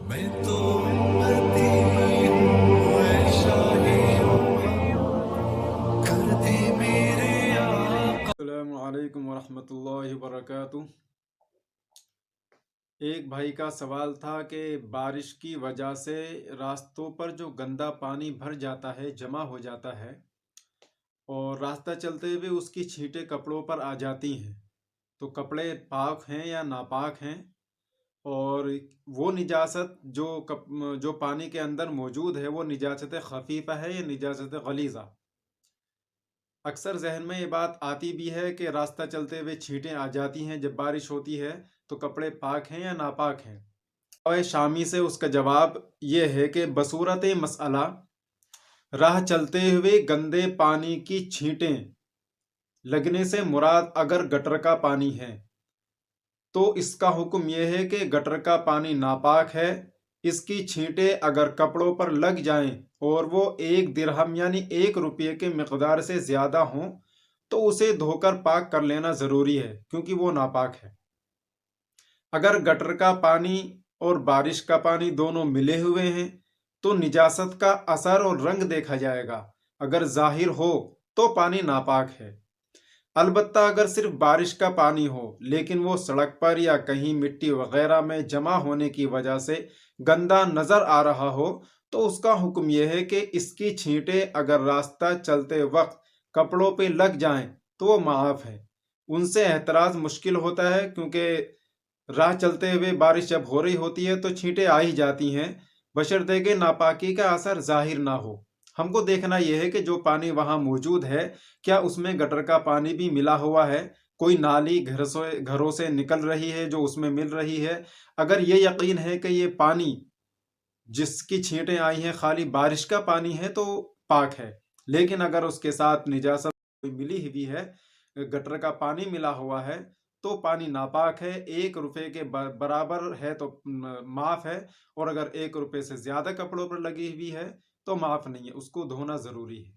मैं तो उम्मती हूँ, ऐ शाहे कर दे मेरे आका। अस्सलामु अलैकुम वरहमतुल्लाहि वबरकातुह। एक भाई का सवाल था कि बारिश की वजह से रास्तों पर जो गंदा पानी भर जाता है, जमा हो जाता है और रास्ता चलते हुए उसकी छींटें कपड़ों पर आ जाती हैं, तो कपड़े पाक हैं या नापाक हैं, और वो निजासत जो पानी के अंदर मौजूद है वो निजासत खफीफा है या निजासत गलीज़ा। अक्सर जहन में ये बात आती भी है कि रास्ता चलते हुए छींटें आ जाती हैं जब बारिश होती है, तो कपड़े पाक हैं या नापाक हैं। और शामी से उसका जवाब ये है कि बसूरत मसअला राह चलते हुए गंदे पानी की छींटें लगने से मुराद अगर गटर का पानी है तो इसका हुक्म यह है कि गटर का पानी नापाक है। इसकी छींटें अगर कपड़ों पर लग जाएं और वो 1 दिरहम यानी 1 रुपये के मिकदार से ज़्यादा हों तो उसे धोकर पाक कर लेना ज़रूरी है, क्योंकि वो नापाक है। अगर गटर का पानी और बारिश का पानी दोनों मिले हुए हैं तो निजासत का असर और रंग देखा जाएगा। अगर जाहिर हो तो पानी नापाक है। अलबत्ता अगर सिर्फ बारिश का पानी हो लेकिन वो सड़क पर या कहीं मिट्टी वगैरह में जमा होने की वजह से गंदा नजर आ रहा हो तो उसका हुक्म यह है कि इसकी छींटें अगर रास्ता चलते वक्त कपड़ों पे लग जाएं तो वो माफ है। उनसे एतराज मुश्किल होता है, क्योंकि राह चलते हुए बारिश जब हो रही होती है तो छींटें आ ही जाती हैं, बशर्ते कि नापाकी का असर जाहिर ना हो। हमको देखना यह है कि जो पानी वहाँ मौजूद है क्या उसमें गटर का पानी भी मिला हुआ है, कोई नाली घरों से निकल रही है जो उसमें मिल रही है। अगर ये यकीन है कि ये पानी जिसकी छींटें आई हैं खाली बारिश का पानी है तो पाक है, लेकिन अगर उसके साथ निजासत कोई मिली हुई है, गटर का पानी मिला हुआ है, तो पानी नापाक है। 1 रुपये के बराबर है तो माफ है, और अगर 1 रुपये से ज्यादा कपड़ों पर लगी हुई है तो माफ नहीं है, उसको धोना जरूरी है।